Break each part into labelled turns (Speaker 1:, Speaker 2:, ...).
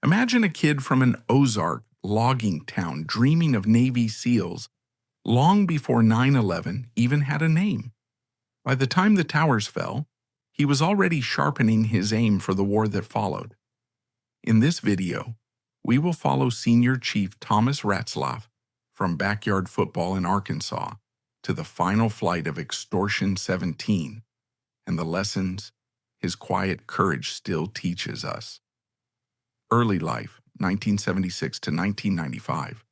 Speaker 1: Imagine a kid from an Ozark logging town dreaming of Navy SEALs long before 9/11 even had a name. By the time the towers fell, he was already sharpening his aim for the war that followed. In this video, we will follow Senior Chief Thomas Ratzlaff from backyard football in Arkansas to the final flight of Extortion 17 and the lessons his quiet courage still teaches us. Early life, 1976 to 1995.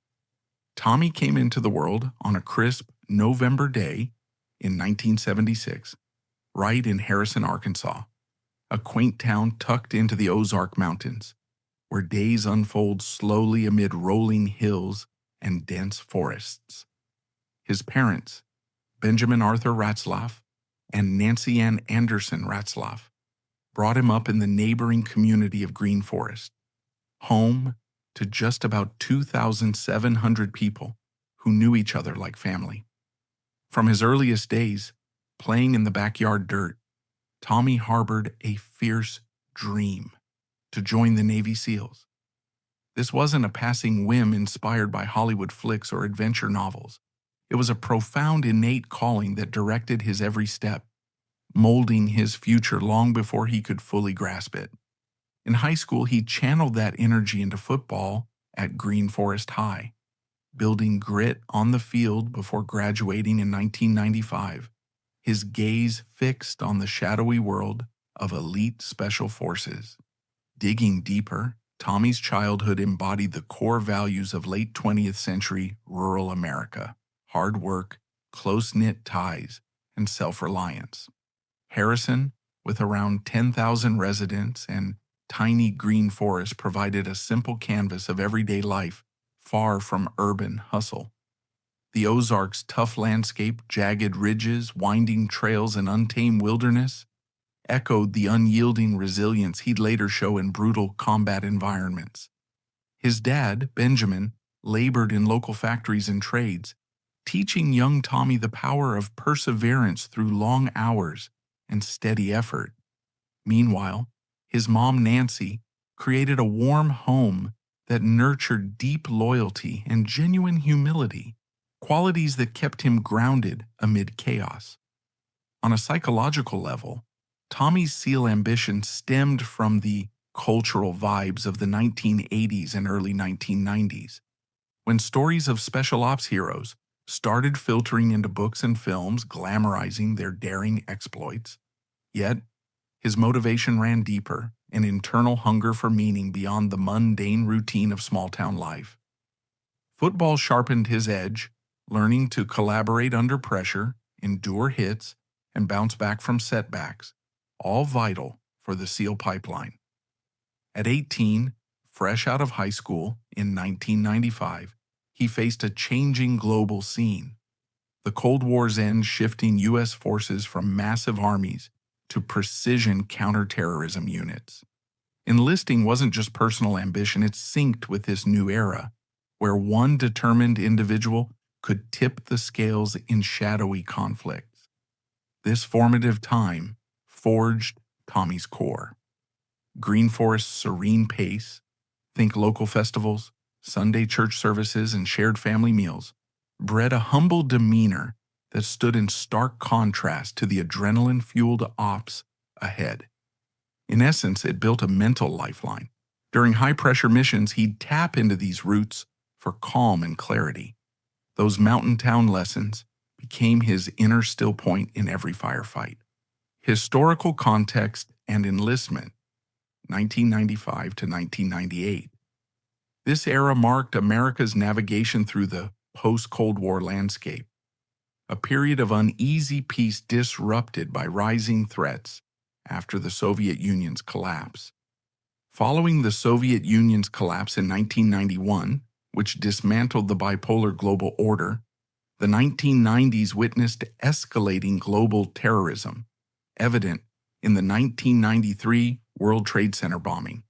Speaker 1: Tommy came into the world on a crisp November day in 1976, right in Harrison, Arkansas, a quaint town tucked into the Ozark Mountains, where days unfold slowly amid rolling hills and dense forests. His parents, Benjamin Arthur Ratzlaff and Nancy Ann Anderson Ratzlaff, brought him up in the neighboring community of Green Forest, home to just about 2,700 people who knew each other like family. From his earliest days, playing in the backyard dirt, Tommy harbored a fierce dream to join the Navy SEALs. This wasn't a passing whim inspired by Hollywood flicks or adventure novels. It was a profound innate calling that directed his every step, molding his future long before he could fully grasp it. In high school, he channeled that energy into football at Green Forest High, building grit on the field before graduating in 1995, his gaze fixed on the shadowy world of elite special forces. Digging deeper, Tommy's childhood embodied the core values of late 20th century rural America: hard work, close-knit ties, and self-reliance. Harrison, with around 10,000 residents and tiny green forest, provided a simple canvas of everyday life, far from urban hustle. The Ozarks' tough landscape, jagged ridges, winding trails, and untamed wilderness echoed the unyielding resilience he'd later show in brutal combat environments. His dad, Benjamin, labored in local factories and trades, teaching young Tommy the power of perseverance through long hours and steady effort. Meanwhile, his mom, Nancy, created a warm home that nurtured deep loyalty and genuine humility, qualities that kept him grounded amid chaos. On a psychological level, Tommy's SEAL ambition stemmed from the cultural vibes of the 1980s and early 1990s, when stories of special ops heroes started filtering into books and films glamorizing their daring exploits. Yet, his motivation ran deeper, an internal hunger for meaning beyond the mundane routine of small-town life. Football sharpened his edge, learning to collaborate under pressure, endure hits, and bounce back from setbacks, all vital for the SEAL pipeline. At 18, fresh out of high school in 1995, he faced a changing global scene. The Cold War's end shifting U.S. forces from massive armies to precision counterterrorism units. Enlisting wasn't just personal ambition, it synced with this new era, where one determined individual could tip the scales in shadowy conflicts. This formative time forged Tommy's core. Green Forest's serene pace, think local festivals, Sunday church services, and shared family meals, bred a humble demeanor that stood in stark contrast to the adrenaline-fueled ops ahead. In essence, it built a mental lifeline. During high-pressure missions, he'd tap into these roots for calm and clarity. Those mountain town lessons became his inner still point in every firefight. Historical context and enlistment, 1995 to 1998. This era marked America's navigation through the post-Cold War landscape, a period of uneasy peace disrupted by rising threats after the Soviet Union's collapse. Following the Soviet Union's collapse in 1991, which dismantled the bipolar global order, the 1990s witnessed escalating global terrorism, evident in the 1993 World Trade Center bombing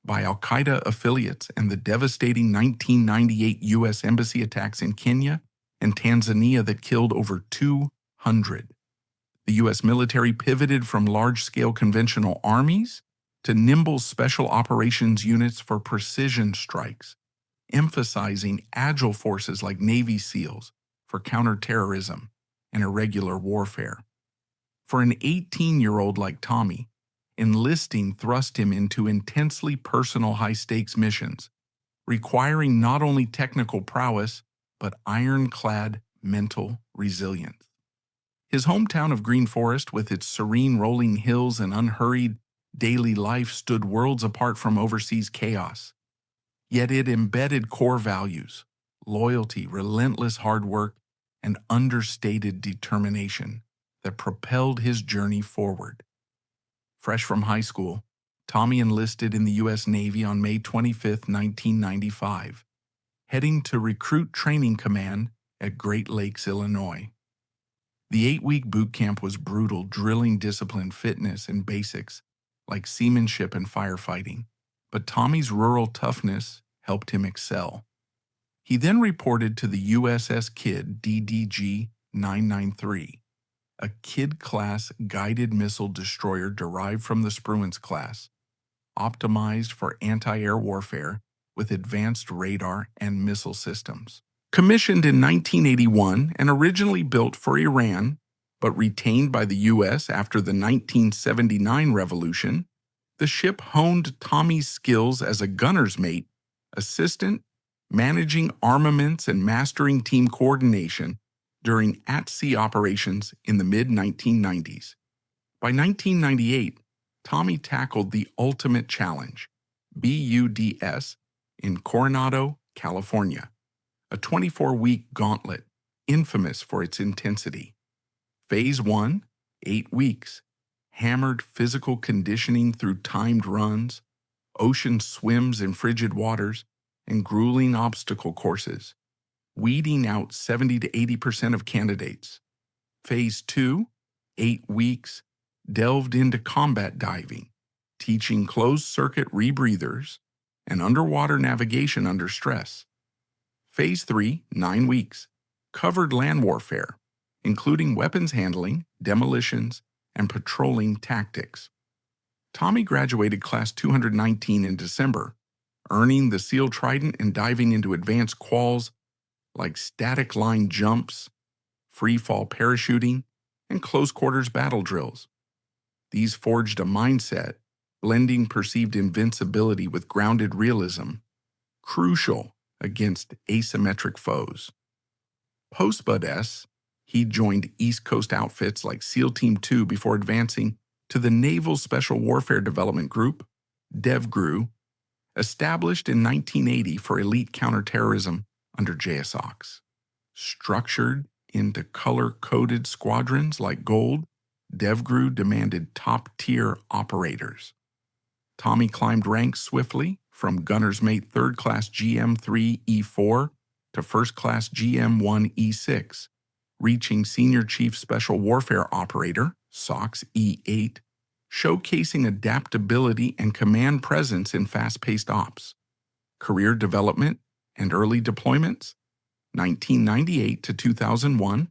Speaker 1: by Al-Qaeda affiliates and the devastating 1998 U.S. embassy attacks in Kenya and Tanzania that killed over 200. The U.S. military pivoted from large-scale conventional armies to nimble special operations units for precision strikes, emphasizing agile forces like Navy SEALs for counterterrorism and irregular warfare. For an 18-year-old like Tommy, enlisting thrust him into intensely personal high-stakes missions, requiring not only technical prowess, but ironclad mental resilience. His hometown of Green Forest, with its serene rolling hills and unhurried daily life, stood worlds apart from overseas chaos. Yet it embedded core values: loyalty, relentless hard work, and understated determination that propelled his journey forward. Fresh from high school, Tommy enlisted in the U.S. Navy on May 25, 1995, heading to Recruit Training Command at Great Lakes, Illinois. The 8-week boot camp was brutal, drilling discipline, fitness, and basics like seamanship and firefighting, but Tommy's rural toughness helped him excel. He then reported to the USS Kidd DDG-993, a Kidd-class guided missile destroyer derived from the Spruance class, optimized for anti-air warfare with advanced radar and missile systems. Commissioned in 1981 and originally built for Iran, but retained by the U.S. after the 1979 revolution, the ship honed Tommy's skills as a gunner's mate, assistant, managing armaments, and mastering team coordination during at-sea operations in the mid-1990s. By 1998, Tommy tackled the ultimate challenge, BUDS, in Coronado, California, a 24-week gauntlet infamous for its intensity. Phase 1, 8 weeks, hammered physical conditioning through timed runs, ocean swims in frigid waters, and grueling obstacle courses, weeding out 70 to 80% of candidates. Phase 2, 8 weeks, delved into combat diving, teaching closed-circuit rebreathers and underwater navigation under stress. Phase 3, 9 weeks, covered land warfare, including weapons handling, demolitions, and patrolling tactics. Tommy graduated Class 219 in December, earning the SEAL Trident and diving into advanced quals like static line jumps, free-fall parachuting, and close-quarters battle drills. These forged a mindset, blending perceived invincibility with grounded realism, crucial against asymmetric foes. Post-BUD-S, he joined East Coast outfits like SEAL Team 2 before advancing to the Naval Special Warfare Development Group, DEVGRU, established in 1980 for elite counterterrorism under JSOCs. Structured into color-coded squadrons like Gold, DEVGRU demanded top-tier operators. Tommy climbed ranks swiftly from Gunner's Mate 3rd Class GM3E4 to 1st Class GM1E6, reaching Senior Chief Special Warfare Operator, SOX E8, showcasing adaptability and command presence in fast-paced ops. Career development and early deployments, 1998 to 2001.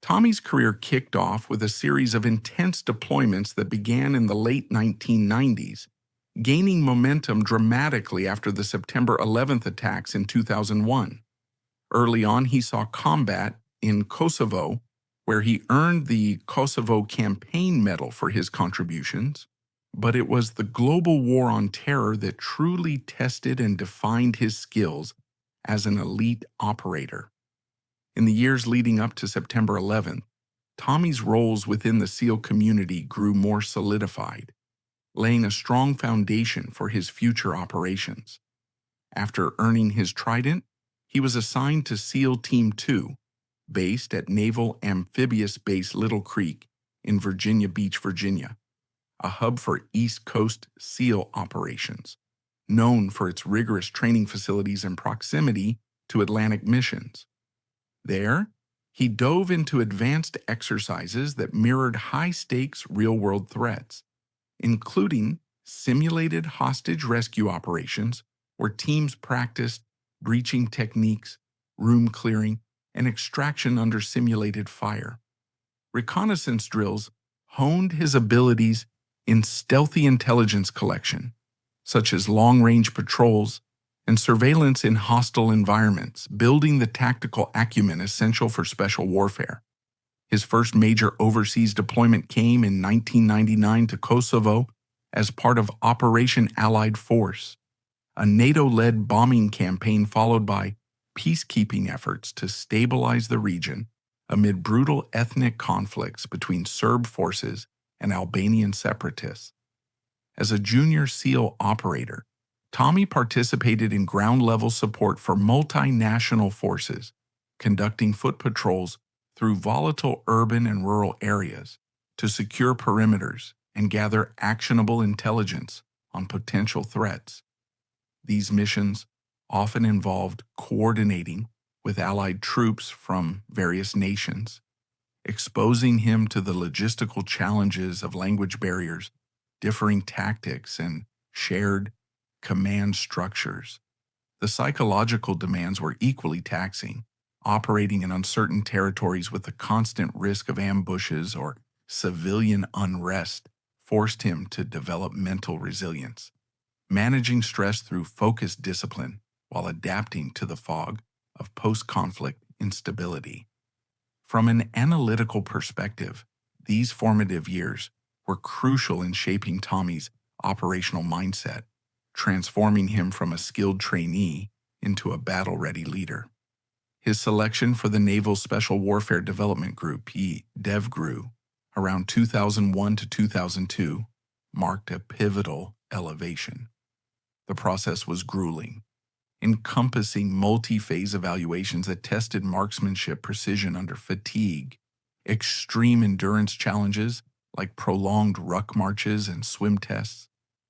Speaker 1: Tommy's career kicked off with a series of intense deployments that began in the late 1990s, gaining momentum dramatically after the September 11th attacks in 2001. Early on, he saw combat in Kosovo, where he earned the Kosovo Campaign Medal for his contributions, but it was the global war on terror that truly tested and defined his skills as an elite operator. In the years leading up to September 11th, Tommy's roles within the SEAL community grew more solidified, laying a strong foundation for his future operations. After earning his Trident, he was assigned to SEAL Team 2, based at Naval Amphibious Base Little Creek in Virginia Beach, Virginia, a hub for East Coast SEAL operations, known for its rigorous training facilities and proximity to Atlantic missions. There, he dove into advanced exercises that mirrored high-stakes real-world threats, including simulated hostage rescue operations where teams practiced breaching techniques, room clearing, and extraction under simulated fire. Reconnaissance drills honed his abilities in stealthy intelligence collection, such as long-range patrols and surveillance in hostile environments, building the tactical acumen essential for special warfare. His first major overseas deployment came in 1999 to Kosovo as part of Operation Allied Force, a NATO-led bombing campaign followed by peacekeeping efforts to stabilize the region amid brutal ethnic conflicts between Serb forces and Albanian separatists. As a junior SEAL operator, Tommy participated in ground-level support for multinational forces, conducting foot patrols through volatile urban and rural areas to secure perimeters and gather actionable intelligence on potential threats. These missions often involved coordinating with allied troops from various nations, exposing him to the logistical challenges of language barriers, differing tactics, and shared command structures. The psychological demands were equally taxing. Operating in uncertain territories with the constant risk of ambushes or civilian unrest forced him to develop mental resilience, managing stress through focused discipline while adapting to the fog of post-conflict instability. From an analytical perspective, these formative years were crucial in shaping Tommy's operational mindset, transforming him from a skilled trainee into a battle-ready leader. His selection for the Naval Special Warfare Development Group, DEVGRU, around 2001 to 2002, marked a pivotal elevation. The process was grueling, encompassing multi-phase evaluations that tested marksmanship precision under fatigue, extreme endurance challenges like prolonged ruck marches and swim tests,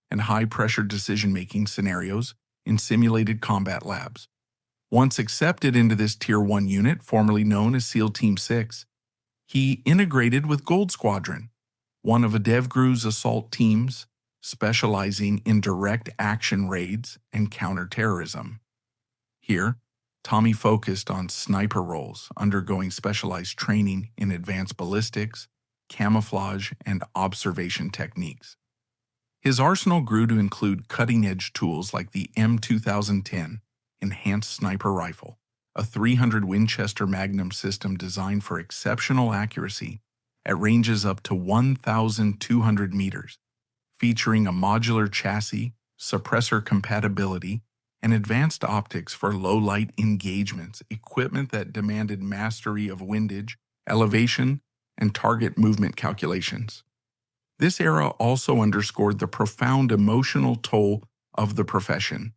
Speaker 1: and high-pressure decision-making scenarios in simulated combat labs. Once accepted into this Tier 1 unit, formerly known as SEAL Team 6, he integrated with Gold Squadron, one of DEVGRU's assault teams specializing in direct action raids and counterterrorism. Here, Tommy focused on sniper roles, undergoing specialized training in advanced ballistics, camouflage, and observation techniques. His arsenal grew to include cutting-edge tools like the M2010 Enhanced Sniper Rifle, a 300 Winchester Magnum system designed for exceptional accuracy at ranges up to 1,200 meters, featuring a modular chassis, suppressor compatibility, and advanced optics for low-light engagements, equipment that demanded mastery of windage, elevation, and target movement calculations. This era also underscored the profound emotional toll of the profession.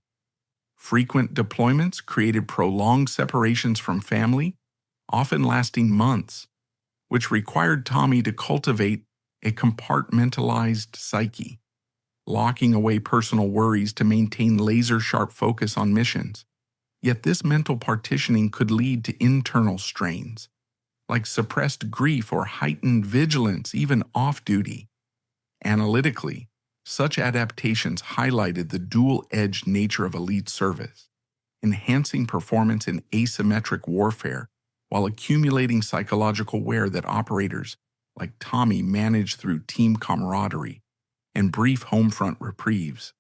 Speaker 1: Frequent deployments created prolonged separations from family, often lasting months, which required Tommy to cultivate a compartmentalized psyche, locking away personal worries to maintain laser-sharp focus on missions. Yet this mental partitioning could lead to internal strains, like suppressed grief or heightened vigilance even off-duty. Analytically, such adaptations highlighted the dual-edged nature of elite service, enhancing performance in asymmetric warfare while accumulating psychological wear that operators like Tommy managed through team camaraderie and brief homefront reprieves,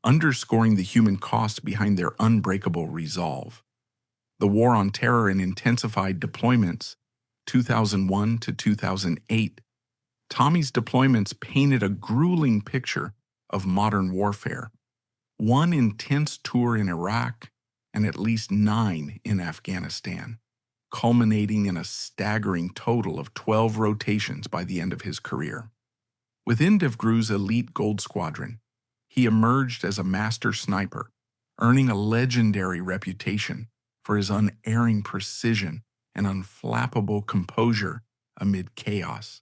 Speaker 1: underscoring the human cost behind their unbreakable resolve. The War on Terror and Intensified deployments, 2001 to 2008, Tommy's deployments painted a grueling picture of modern warfare. One intense tour in Iraq and at least 9 in Afghanistan, culminating in a staggering total of 12 rotations by the end of his career. Within DEVGRU's elite Gold Squadron, he emerged as a master sniper, earning a legendary reputation for his unerring precision and unflappable composure amid chaos.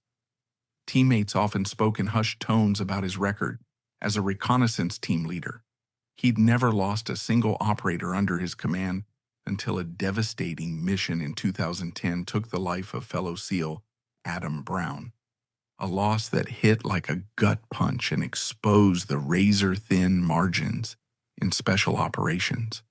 Speaker 1: Teammates often spoke in hushed tones about his record as a reconnaissance team leader. He'd never lost a single operator under his command until a devastating mission in 2010 took the life of fellow SEAL Adam Brown, a loss that hit like a gut punch and exposed the razor-thin margins in special operations.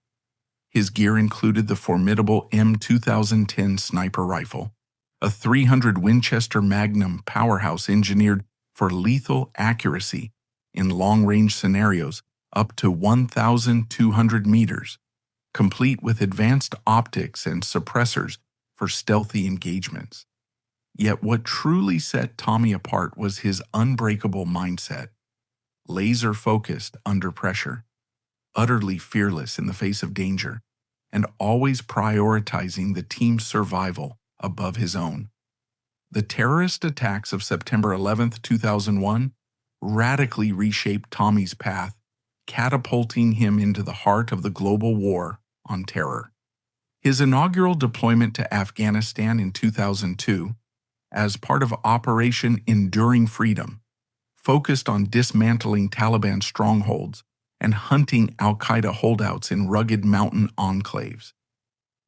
Speaker 1: His gear included the formidable M2010 sniper rifle, a 300 Winchester Magnum powerhouse engineered for lethal accuracy in long-range scenarios up to 1,200 meters, complete with advanced optics and suppressors for stealthy engagements. Yet what truly set Tommy apart was his unbreakable mindset, laser-focused under pressure, utterly fearless in the face of danger, and always prioritizing the team's survival above his own. The terrorist attacks of September 11, 2001, radically reshaped Tommy's path, catapulting him into the heart of the global war on terror. His inaugural deployment to Afghanistan in 2002, as part of Operation Enduring Freedom, focused on dismantling Taliban strongholds and hunting al-Qaeda holdouts in rugged mountain enclaves.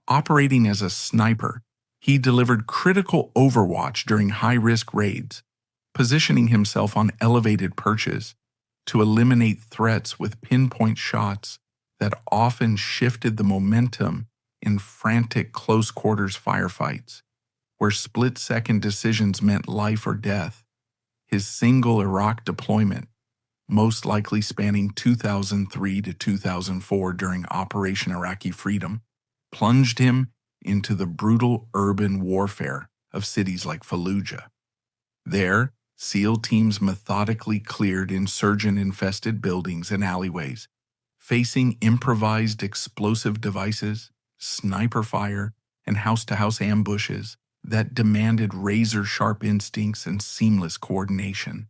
Speaker 1: Operating as a sniper, he delivered critical overwatch during high-risk raids, positioning himself on elevated perches to eliminate threats with pinpoint shots that often shifted the momentum in frantic close-quarters firefights, where split-second decisions meant life or death. His single Iraq deployment, most likely spanning 2003 to 2004 during Operation Iraqi Freedom, plunged him into the brutal urban warfare of cities like Fallujah. There, SEAL teams methodically cleared insurgent-infested buildings and alleyways, facing improvised explosive devices, sniper fire, and house-to-house ambushes that demanded razor-sharp instincts and seamless coordination.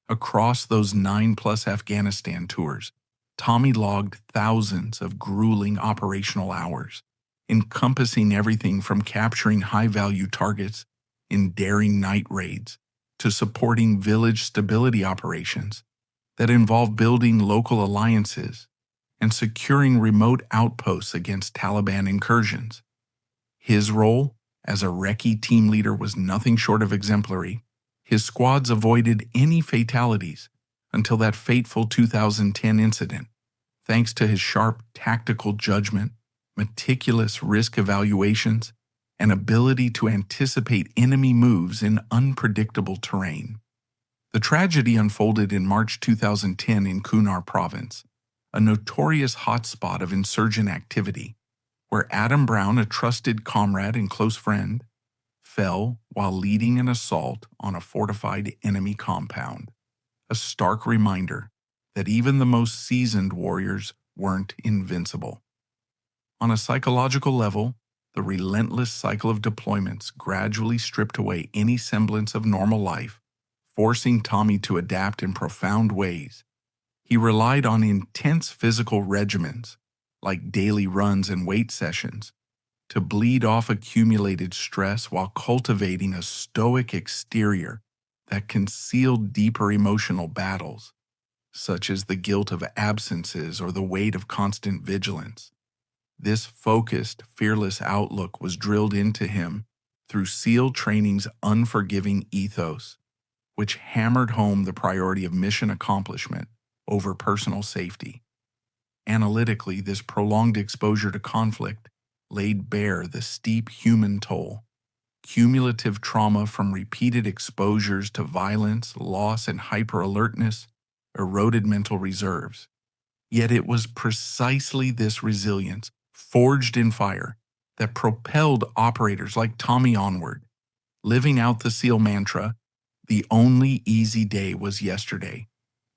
Speaker 1: Across those 9+ Afghanistan tours, Tommy logged thousands of grueling operational hours, encompassing everything from capturing high-value targets in daring night raids to supporting village stability operations that involve building local alliances and securing remote outposts against Taliban incursions. His role as a recce team leader was nothing short of exemplary. His squads avoided any fatalities until that fateful 2010 incident, thanks to his sharp tactical judgment, meticulous risk evaluations, and ability to anticipate enemy moves in unpredictable terrain. The tragedy unfolded in March 2010 in Kunar province, a notorious hotspot of insurgent activity, where Adam Brown, a trusted comrade and close friend, fell while leading an assault on a fortified enemy compound, a stark reminder that even the most seasoned warriors weren't invincible. On a psychological level, the relentless cycle of deployments gradually stripped away any semblance of normal life, forcing Tommy to adapt in profound ways. He relied on intense physical regimens, like daily runs and weight sessions, to bleed off accumulated stress while cultivating a stoic exterior that concealed deeper emotional battles, such as the guilt of absences or the weight of constant vigilance. This focused, fearless outlook was drilled into him through SEAL training's unforgiving ethos, which hammered home the priority of mission accomplishment over personal safety. Analytically, this prolonged exposure to conflict laid bare the steep human toll. Cumulative trauma from repeated exposures to violence, loss, and hyper-alertness eroded mental reserves. Yet it was precisely this resilience, forged in fire, that propelled operators like Tommy onward, living out the SEAL mantra, "The only easy day was yesterday,"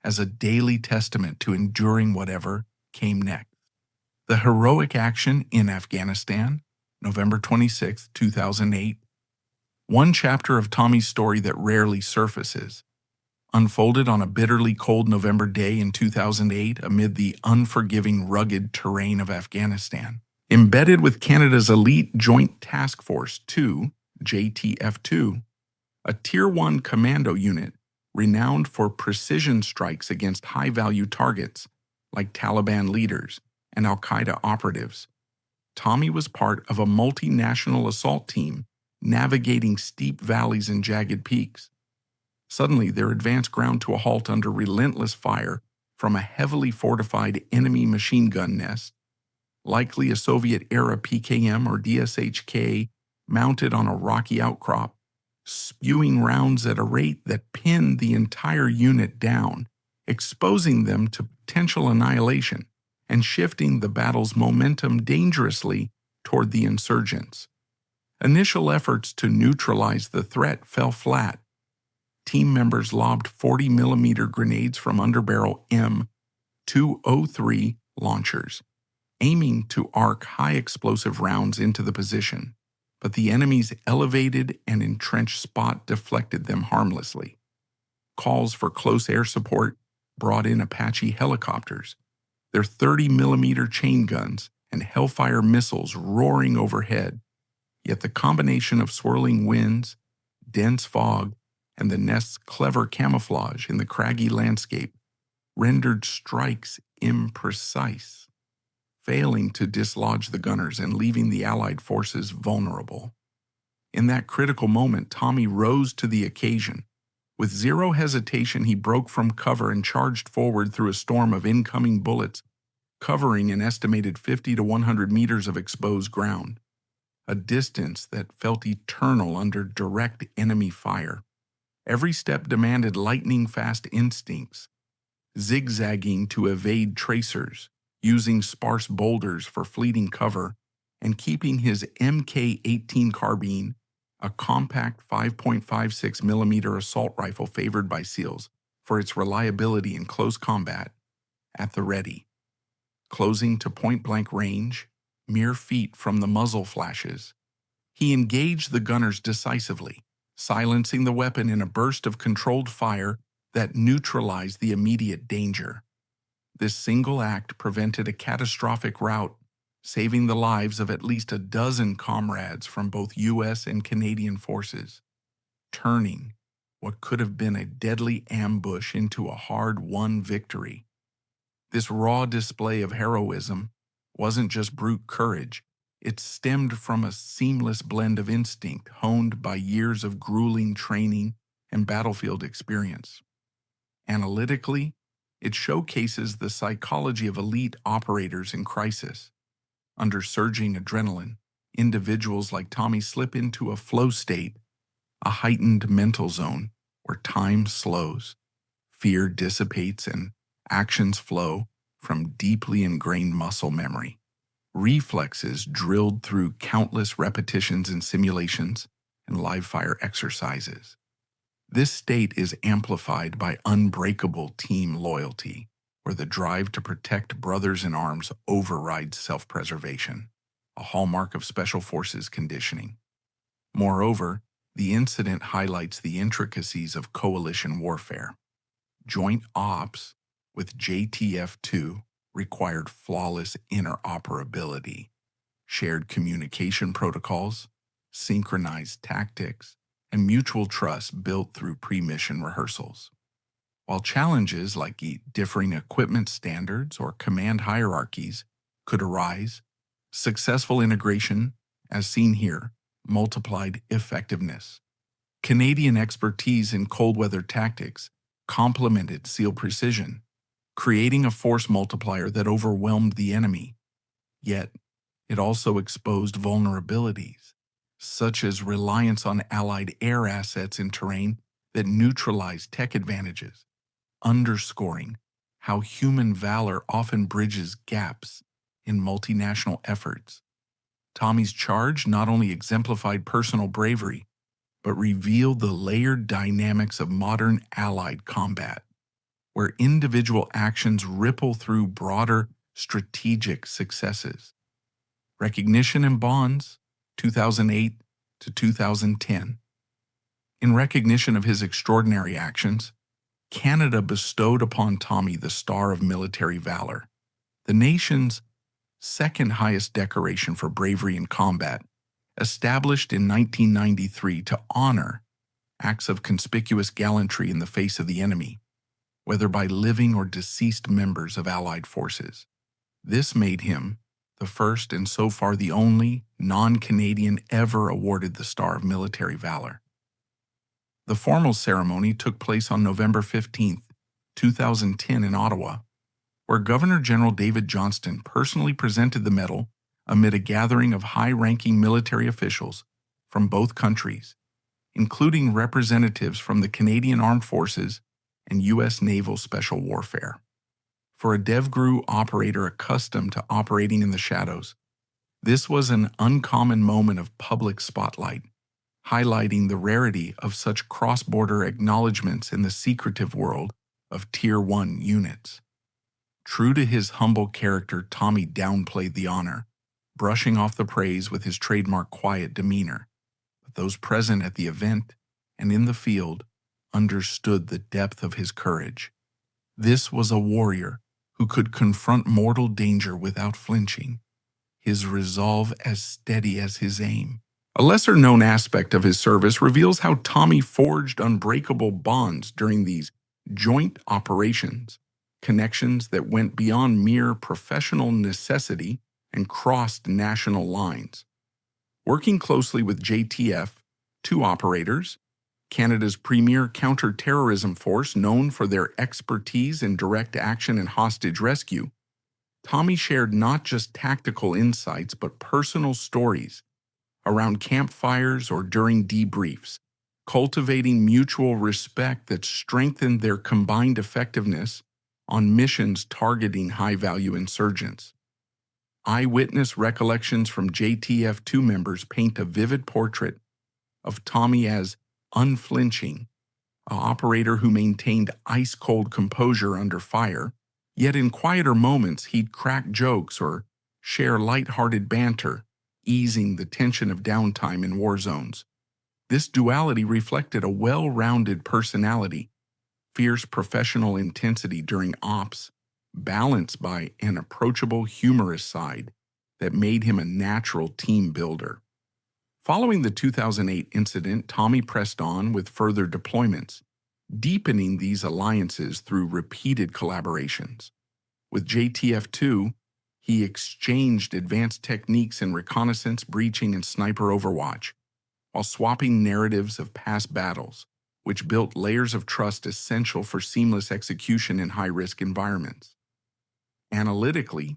Speaker 1: as a daily testament to enduring whatever came next. The heroic action in Afghanistan, November 26, 2008, one chapter of Tommy's story that rarely surfaces, unfolded on a bitterly cold November day in 2008 amid the unforgiving, rugged terrain of Afghanistan. Embedded with Canada's elite Joint Task Force 2, JTF2, a Tier 1 commando unit renowned for precision strikes against high-value targets like Taliban leaders and al-Qaeda operatives, Tommy was part of a multinational assault team navigating steep valleys and jagged peaks. Suddenly, their advance ground to a halt under relentless fire from a heavily fortified enemy machine gun nest, likely a Soviet-era PKM or DSHK mounted on a rocky outcrop, spewing rounds at a rate that pinned the entire unit down, exposing them to potential annihilation and shifting the battle's momentum dangerously toward the insurgents. Initial efforts to neutralize the threat fell flat. Team members lobbed 40mm grenades from underbarrel M203 launchers, aiming to arc high explosive rounds into the position, but the enemy's elevated and entrenched spot deflected them harmlessly. Calls for close air support brought in Apache helicopters, their 30mm chain guns and Hellfire missiles roaring overhead, yet the combination of swirling winds, dense fog, and the nest's clever camouflage in the craggy landscape rendered strikes imprecise, failing to dislodge the gunners and leaving the Allied forces vulnerable. In that critical moment, Tommy rose to the occasion. With zero hesitation, he broke from cover and charged forward through a storm of incoming bullets, covering an estimated 50 to 100 meters of exposed ground, a distance that felt eternal under direct enemy fire. Every step demanded lightning-fast instincts, zigzagging to evade tracers, using sparse boulders for fleeting cover, and keeping his Mk-18 carbine, a compact 5.56mm assault rifle favored by SEALs for its reliability in close combat, at the ready. Closing to point-blank range, mere feet from the muzzle flashes, he engaged the gunners decisively, silencing the weapon in a burst of controlled fire that neutralized the immediate danger. This single act prevented a catastrophic rout, saving the lives of at least a dozen comrades from both U.S. and Canadian forces, turning what could have been a deadly ambush into a hard-won victory. This raw display of heroism wasn't just brute courage. It stemmed from a seamless blend of instinct honed by years of grueling training and battlefield experience. Analytically, it showcases the psychology of elite operators in crisis. Under surging adrenaline, individuals like Tommy slip into a flow state, a heightened mental zone where time slows, fear dissipates, and actions flow from deeply ingrained muscle memory. Reflexes drilled through countless repetitions in simulations and live-fire exercises. This state is amplified by unbreakable team loyalty, where the drive to protect brothers in arms overrides self-preservation, a hallmark of Special Forces conditioning. Moreover, the incident highlights the intricacies of coalition warfare. Joint ops with JTF-2 required flawless interoperability, shared communication protocols, synchronized tactics, and mutual trust built through pre-mission rehearsals. While challenges like differing equipment standards or command hierarchies could arise, successful integration, as seen here, multiplied effectiveness. Canadian expertise in cold weather tactics complemented SEAL precision, creating a force multiplier that overwhelmed the enemy. Yet, it also exposed vulnerabilities, such as reliance on Allied air assets in terrain that neutralized tech advantages, underscoring how human valor often bridges gaps in multinational efforts. Tommy's charge not only exemplified personal bravery, but revealed the layered dynamics of modern Allied combat, where individual actions ripple through broader strategic successes. Recognition and Bonds, 2008 to 2010. In recognition of his extraordinary actions, Canada bestowed upon Tommy the Star of Military Valor, the nation's second highest decoration for bravery in combat, established in 1993 to honor acts of conspicuous gallantry in the face of the enemy, whether by living or deceased members of Allied forces. This made him the first and so far the only non-Canadian ever awarded the Star of Military Valor. The formal ceremony took place on November 15, 2010 in Ottawa, where Governor General David Johnston personally presented the medal amid a gathering of high-ranking military officials from both countries, including representatives from the Canadian Armed Forces and U.S. Naval Special Warfare. For a DEVGRU operator accustomed to operating in the shadows, this was an uncommon moment of public spotlight, highlighting the rarity of such cross-border acknowledgments in the secretive world of Tier 1 units. True to his humble character, Tommy downplayed the honor, brushing off the praise with his trademark quiet demeanor. But those present at the event and in the field understood the depth of his courage. This was a warrior who could confront mortal danger without flinching, his resolve as steady as his aim. A lesser-known aspect of his service reveals how Tommy forged unbreakable bonds during these joint operations, connections that went beyond mere professional necessity and crossed national lines. Working closely with JTF, two operators, Canada's premier counter-terrorism force known for their expertise in direct action and hostage rescue, Tommy shared not just tactical insights but personal stories around campfires or during debriefs, cultivating mutual respect that strengthened their combined effectiveness on missions targeting high-value insurgents. Eyewitness recollections from JTF-2 members paint a vivid portrait of Tommy as unflinching, an operator who maintained ice-cold composure under fire, yet in quieter moments he'd crack jokes or share light-hearted banter, easing the tension of downtime in war zones. This duality reflected a well-rounded personality, fierce professional intensity during ops, balanced by an approachable, humorous side that made him a natural team builder. Following the 2008 incident, Tommy pressed on with further deployments, deepening these alliances through repeated collaborations. With JTF-2, he exchanged advanced techniques in reconnaissance, breaching, and sniper overwatch, while swapping narratives of past battles, which built layers of trust essential for seamless execution in high-risk environments. Analytically,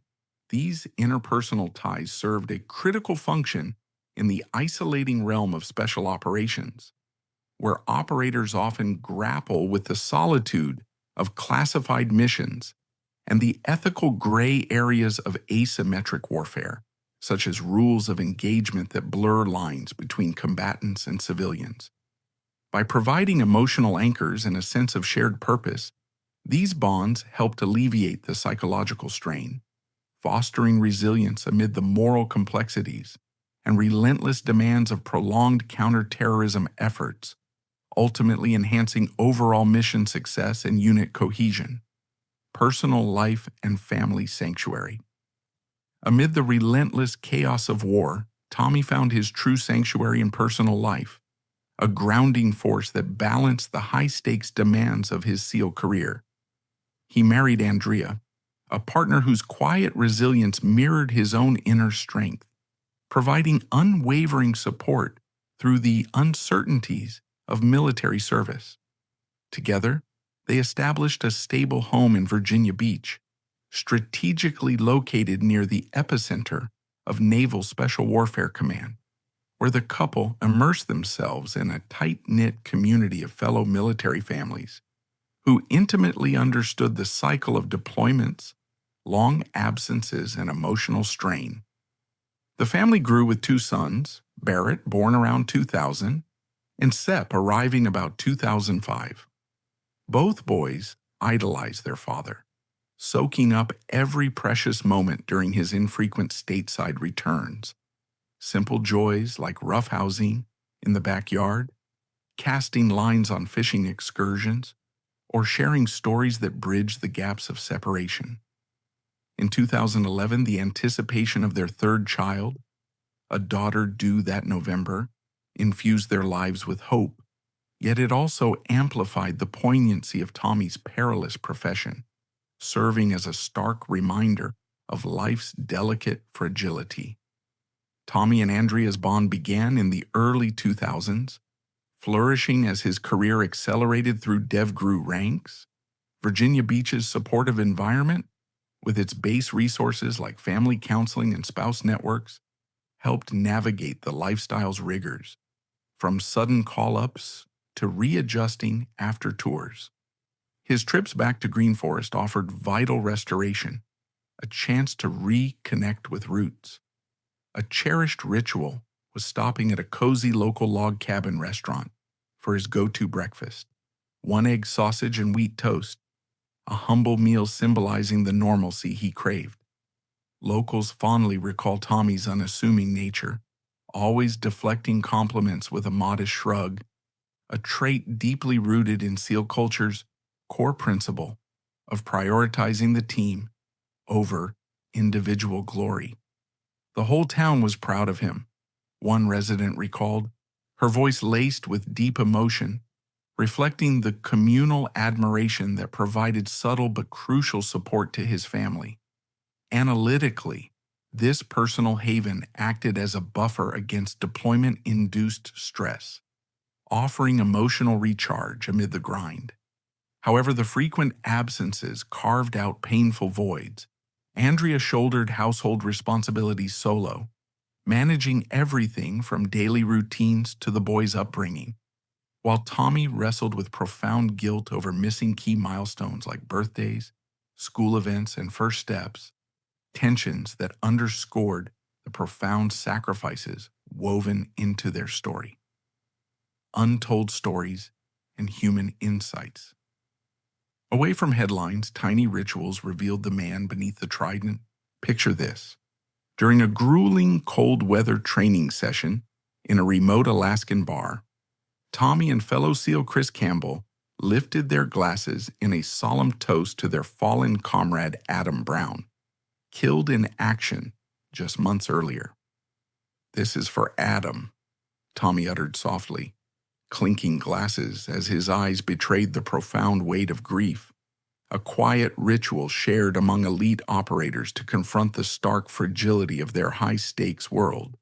Speaker 1: these interpersonal ties served a critical function in the isolating realm of special operations, where operators often grapple with the solitude of classified missions and the ethical gray areas of asymmetric warfare, such as rules of engagement that blur lines between combatants and civilians. By providing emotional anchors and a sense of shared purpose, these bonds helped alleviate the psychological strain, fostering resilience amid the moral complexities and relentless demands of prolonged counterterrorism efforts, ultimately enhancing overall mission success and unit cohesion. Personal life and family sanctuary. Amid the relentless chaos of war, Tommy found his true sanctuary in personal life, a grounding force that balanced the high-stakes demands of his SEAL career. He married Andrea, a partner whose quiet resilience mirrored his own inner strength, providing unwavering support through the uncertainties of military service. Together, they established a stable home in Virginia Beach, strategically located near the epicenter of Naval Special Warfare Command, where the couple immersed themselves in a tight-knit community of fellow military families who intimately understood the cycle of deployments, long absences, and emotional strain. The family grew with two sons, Barrett, born around 2000, and Sepp, arriving about 2005. Both boys idolized their father, soaking up every precious moment during his infrequent stateside returns. Simple joys like roughhousing in the backyard, casting lines on fishing excursions, or sharing stories that bridge the gaps of separation. In 2011, the anticipation of their third child, a daughter due that November, infused their lives with hope, yet it also amplified the poignancy of Tommy's perilous profession, serving as a stark reminder of life's delicate fragility. Tommy and Andrea's bond began in the early 2000s, flourishing as his career accelerated through DEVGRU ranks. Virginia Beach's supportive environment, with its base resources like family counseling and spouse networks, helped navigate the lifestyle's rigors, from sudden call-ups to readjusting after tours. His trips back to Green Forest offered vital restoration, a chance to reconnect with roots. A cherished ritual was stopping at a cozy local log cabin restaurant for his go-to breakfast: 1 egg sausage and wheat toast, a humble meal symbolizing the normalcy he craved. Locals fondly recall Tommy's unassuming nature, always deflecting compliments with a modest shrug, a trait deeply rooted in SEAL culture's core principle of prioritizing the team over individual glory. The whole town was proud of him, one resident recalled, her voice laced with deep emotion, reflecting the communal admiration that provided subtle but crucial support to his family. Analytically, this personal haven acted as a buffer against deployment-induced stress, offering emotional recharge amid the grind. However, the frequent absences carved out painful voids. Andrea shouldered household responsibilities solo, managing everything from daily routines to the boys' upbringing, while Tommy wrestled with profound guilt over missing key milestones like birthdays, school events, and first steps, tensions that underscored the profound sacrifices woven into their story. Untold stories and human insights. Away from headlines, tiny rituals revealed the man beneath the trident. Picture this. During a grueling cold weather training session in a remote Alaskan bar, Tommy and fellow SEAL Chris Campbell lifted their glasses in a solemn toast to their fallen comrade Adam Brown, killed in action just months earlier. "This is for Adam," Tommy uttered softly, clinking glasses as his eyes betrayed the profound weight of grief, a quiet ritual shared among elite operators to confront the stark fragility of their high-stakes world,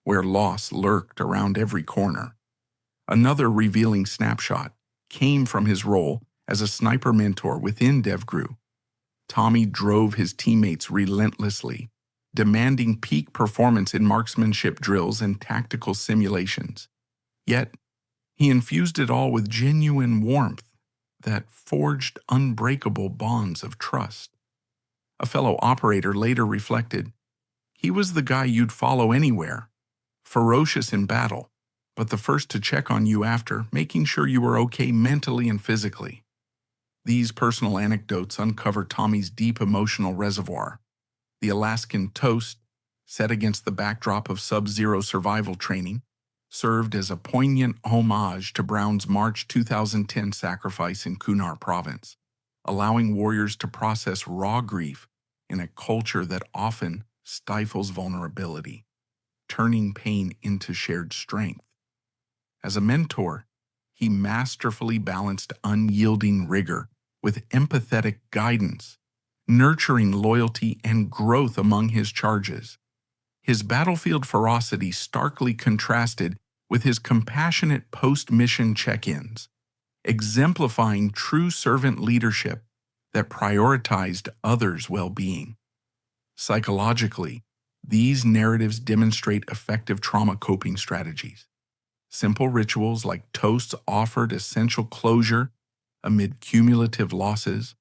Speaker 1: where loss lurked around every corner. Another revealing snapshot came from his role as a sniper mentor within DEVGRU. Tommy drove his teammates relentlessly, demanding peak performance in marksmanship drills and tactical simulations. Yet, he infused it all with genuine warmth that forged unbreakable bonds of trust. A fellow operator later reflected, "He was the guy you'd follow anywhere, ferocious in battle, but the first to check on you after, making sure you were okay mentally and physically." These personal anecdotes uncover Tommy's deep emotional reservoir. The Alaskan toast, set against the backdrop of sub-zero survival training, served as a poignant homage to Brown's March 2010 sacrifice in Kunar Province, allowing warriors to process raw grief in a culture that often stifles vulnerability, turning pain into shared strength. As a mentor, he masterfully balanced unyielding rigor with empathetic guidance, nurturing loyalty and growth among his charges. His battlefield ferocity starkly contrasted with his compassionate post-mission check-ins, exemplifying true servant leadership that prioritized others' well-being. Psychologically, these narratives demonstrate effective trauma coping strategies. Simple rituals like toasts offered essential closure amid cumulative losses,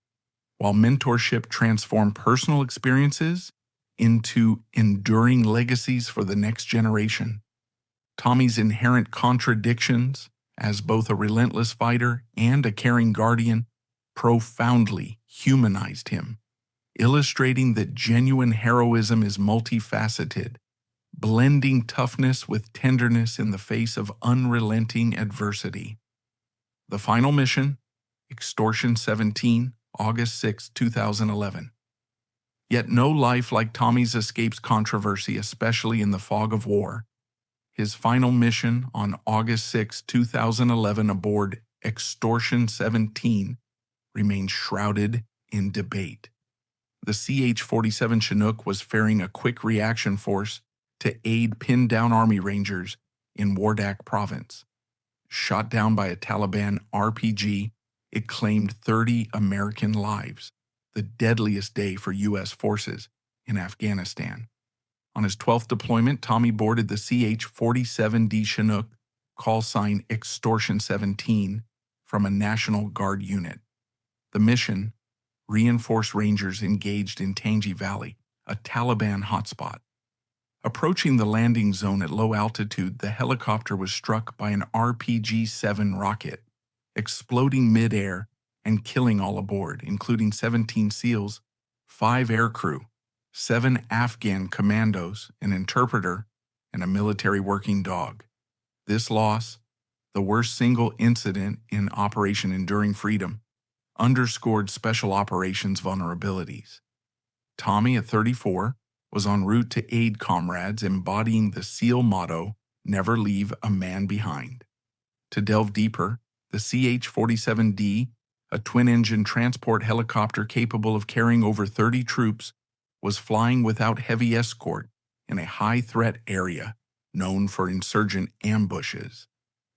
Speaker 1: while mentorship transformed personal experiences into enduring legacies for the next generation. Tommy's inherent contradictions, as both a relentless fighter and a caring guardian, profoundly humanized him, illustrating that genuine heroism is multifaceted, blending toughness with tenderness in the face of unrelenting adversity. The final mission, Extortion 17, August 6, 2011. Yet no life like Tommy's escapes controversy, especially in the fog of war. His final mission on August 6, 2011 aboard Extortion 17 remains shrouded in debate. The CH-47 Chinook was ferrying a quick reaction force to aid pinned-down Army Rangers in Wardak Province. Shot down by a Taliban RPG, it claimed 30 American lives, the deadliest day for U.S. forces in Afghanistan. On his 12th deployment, Tommy boarded the CH-47D Chinook, call sign Extortion 17, from a National Guard unit. The mission: reinforce Rangers engaged in Tangi Valley, a Taliban hotspot. Approaching the landing zone at low altitude, the helicopter was struck by an RPG-7 rocket, exploding mid-air and killing all aboard, including 17 SEALs, 5 aircrew, 7 Afghan commandos, an interpreter, and a military working dog. This loss, the worst single incident in Operation Enduring Freedom, underscored Special Operations vulnerabilities. Tommy, at 34, was en route to aid comrades, embodying the SEAL motto, "Never leave a man behind." To delve deeper, the CH-47D, a twin-engine transport helicopter capable of carrying over 30 troops, was flying without heavy escort in a high-threat area known for insurgent ambushes.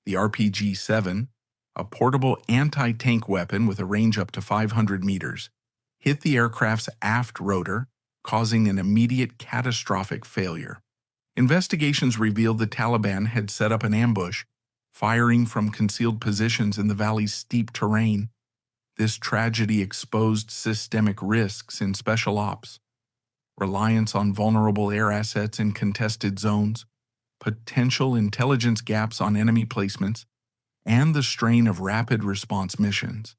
Speaker 1: The RPG-7, a portable anti-tank weapon with a range up to 500 meters, hit the aircraft's aft rotor, causing an immediate catastrophic failure. Investigations revealed the Taliban had set up an ambush, firing from concealed positions in the valley's steep terrain. This tragedy exposed systemic risks in special ops: reliance on vulnerable air assets in contested zones, potential intelligence gaps on enemy placements, and the strain of rapid response missions.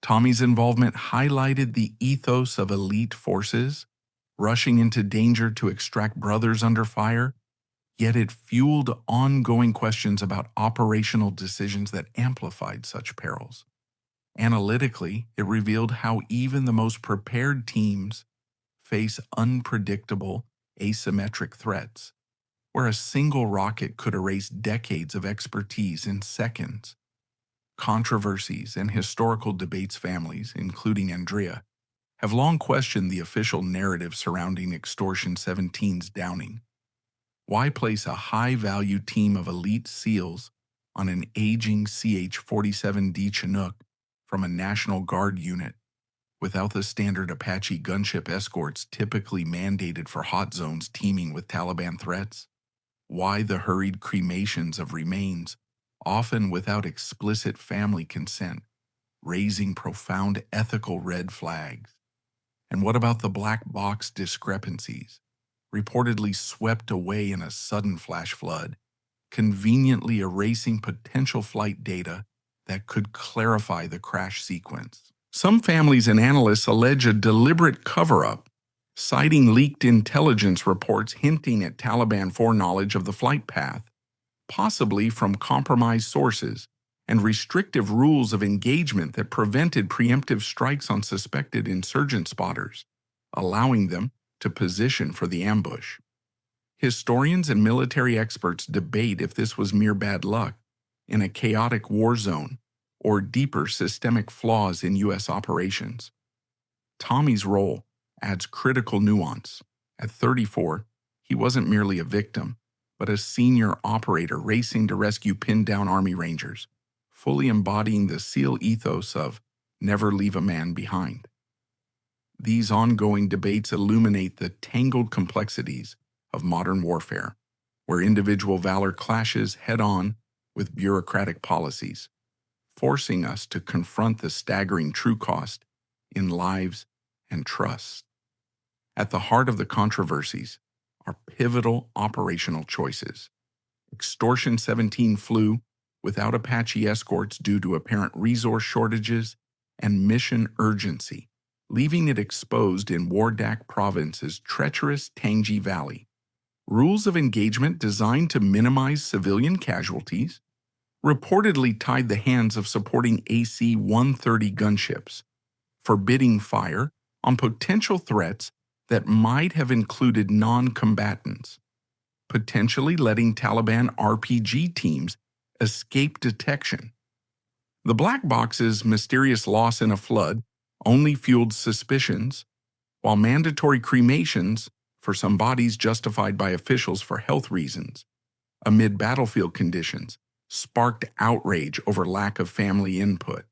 Speaker 1: Tommy's involvement highlighted the ethos of elite forces, rushing into danger to extract brothers under fire, yet it fueled ongoing questions about operational decisions that amplified such perils. Analytically, it revealed how even the most prepared teams face unpredictable, asymmetric threats, where a single rocket could erase decades of expertise in seconds. Controversies and historical debates families, including Andrea, have long questioned the official narrative surrounding Extortion 17's downing. Why place a high-value team of elite SEALs on an aging CH-47D Chinook from a National Guard unit without the standard Apache gunship escorts typically mandated for hot zones teeming with Taliban threats? Why the hurried cremations of remains, often without explicit family consent, raising profound ethical red flags? And what about the black box discrepancies, reportedly swept away in a sudden flash flood, conveniently erasing potential flight data that could clarify the crash sequence? Some families and analysts allege a deliberate cover-up, citing leaked intelligence reports hinting at Taliban foreknowledge of the flight path, possibly from compromised sources, and restrictive rules of engagement that prevented preemptive strikes on suspected insurgent spotters, allowing them to position for the ambush. Historians and military experts debate if this was mere bad luck in a chaotic war zone or deeper systemic flaws in U.S. operations. Tommy's role adds critical nuance. At 34, he wasn't merely a victim, but a senior operator racing to rescue pinned-down Army Rangers, fully embodying the SEAL ethos of never leave a man behind. These ongoing debates illuminate the tangled complexities of modern warfare, where individual valor clashes head-on with bureaucratic policies, forcing us to confront the staggering true cost in lives and trust. At the heart of the controversies are pivotal operational choices. Extortion 17 flew without Apache escorts due to apparent resource shortages and mission urgency, leaving it exposed in Wardak Province's treacherous Tangi Valley. Rules of engagement designed to minimize civilian casualties reportedly tied the hands of supporting AC-130 gunships, forbidding fire on potential threats that might have included non-combatants, potentially letting Taliban RPG teams escape detection. The black box's mysterious loss in a flood only fueled suspicions, while mandatory cremations for some bodies justified by officials for health reasons, amid battlefield conditions, sparked outrage over lack of family input.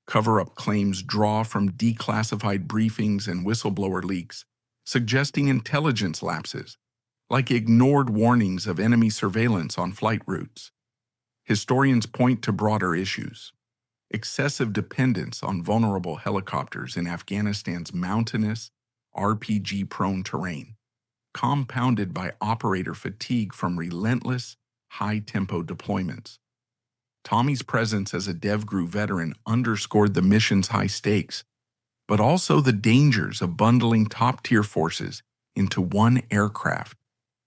Speaker 1: Cover-up claims draw from declassified briefings and whistleblower leaks, suggesting intelligence lapses, like ignored warnings of enemy surveillance on flight routes. Historians point to broader issues: excessive dependence on vulnerable helicopters in Afghanistan's mountainous, RPG-prone terrain, compounded by operator fatigue from relentless, high-tempo deployments. Tommy's presence as a DEVGRU veteran underscored the mission's high stakes, but also the dangers of bundling top-tier forces into one aircraft,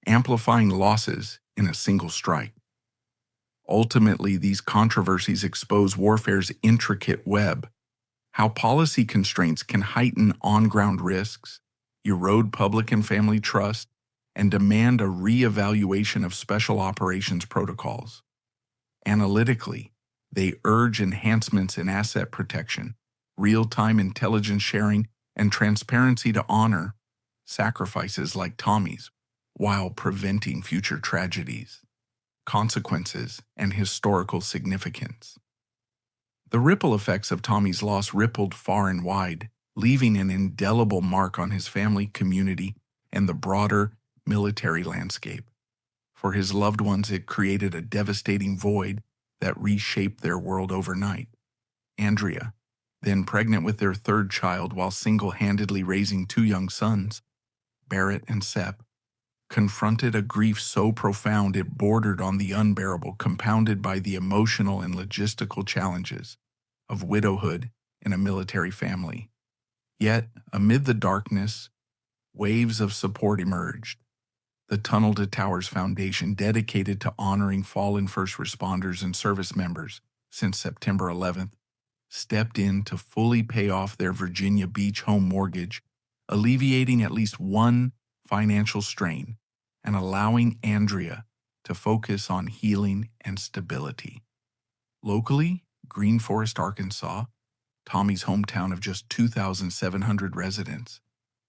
Speaker 1: amplifying losses in a single strike. Ultimately, these controversies expose warfare's intricate web, how policy constraints can heighten on-ground risks, erode public and family trust, and demand a re-evaluation of special operations protocols. Analytically, they urge enhancements in asset protection, real-time intelligence sharing, and transparency to honor sacrifices like Tommy's, while preventing future tragedies, consequences, and historical significance. The ripple effects of Tommy's loss rippled far and wide, leaving an indelible mark on his family, community, and the broader military landscape. For his loved ones, it created a devastating void that reshaped their world overnight. Andrea, then pregnant with their third child while single-handedly raising two young sons, Barrett and Sepp, confronted a grief so profound it bordered on the unbearable, compounded by the emotional and logistical challenges of widowhood in a military family. Yet, amid the darkness, waves of support emerged. The Tunnel to Towers Foundation, dedicated to honoring fallen first responders and service members since September 11th, stepped in to fully pay off their Virginia Beach home mortgage, alleviating at least one financial strain and allowing Andrea to focus on healing and stability. Locally, Green Forest, Arkansas, Tommy's hometown of just 2,700 residents,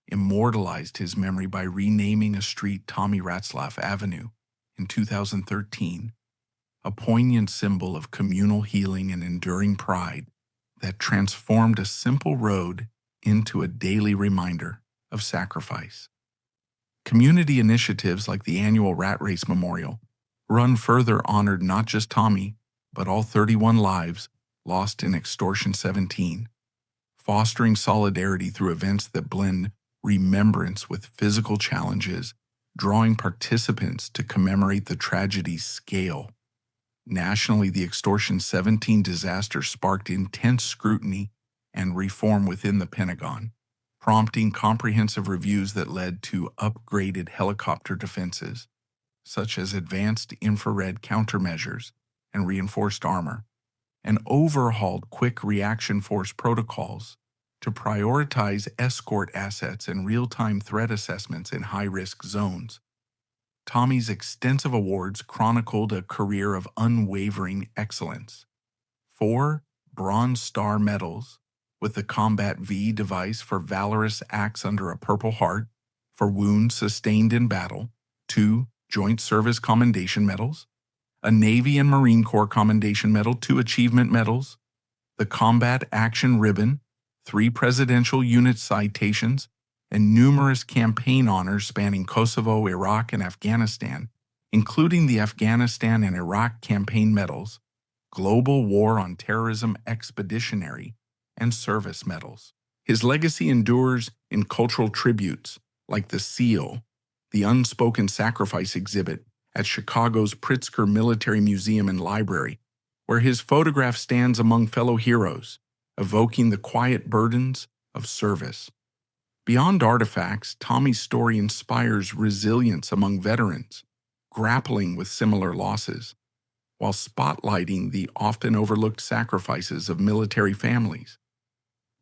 Speaker 1: immortalized his memory by renaming a street Tommy Ratzlaff Avenue in 2013, a poignant symbol of communal healing and enduring pride that transformed a simple road into a daily reminder of sacrifice. Community initiatives like the annual Rat Race Memorial Run further honored not just Tommy, but all 31 lives lost in Extortion 17, fostering solidarity through events that blend remembrance with physical challenges, drawing participants to commemorate the tragedy's scale. Nationally, the Extortion 17 disaster sparked intense scrutiny and reform within the Pentagon, prompting comprehensive reviews that led to upgraded helicopter defenses, such as advanced infrared countermeasures and reinforced armor, and overhauled quick reaction force protocols to prioritize escort assets and real-time threat assessments in high-risk zones. Tommy's extensive awards chronicled a career of unwavering excellence. 4 Bronze Star medals with the Combat V device for valorous acts under a Purple Heart for wounds sustained in battle, 2 Joint Service Commendation Medals, a Navy and Marine Corps Commendation Medal, 2 Achievement Medals, the Combat Action Ribbon, 3 Presidential Unit Citations, and numerous campaign honors spanning Kosovo, Iraq, and Afghanistan, including the Afghanistan and Iraq Campaign Medals, Global War on Terrorism Expeditionary, and Service Medals. His legacy endures in cultural tributes like the SEAL, the Unspoken Sacrifice exhibit at Chicago's Pritzker Military Museum and Library, where his photograph stands among fellow heroes, evoking the quiet burdens of service. Beyond artifacts, Tommy's story inspires resilience among veterans, grappling with similar losses, while spotlighting the often overlooked sacrifices of military families.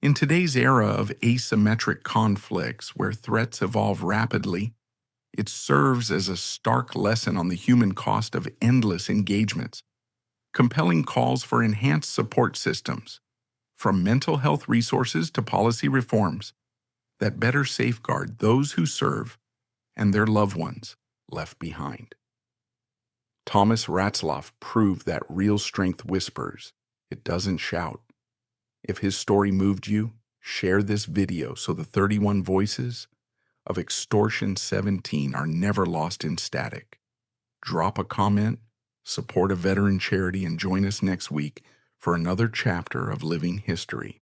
Speaker 1: In today's era of asymmetric conflicts where threats evolve rapidly, it serves as a stark lesson on the human cost of endless engagements, compelling calls for enhanced support systems, from mental health resources to policy reforms, that better safeguard those who serve and their loved ones left behind. Thomas Ratzlaff proved that real strength whispers, it doesn't shout. If his story moved you, share this video so the 31 voices of Extortion 17 are never lost in static. Drop a comment, support a veteran charity, and join us next week for another chapter of living history.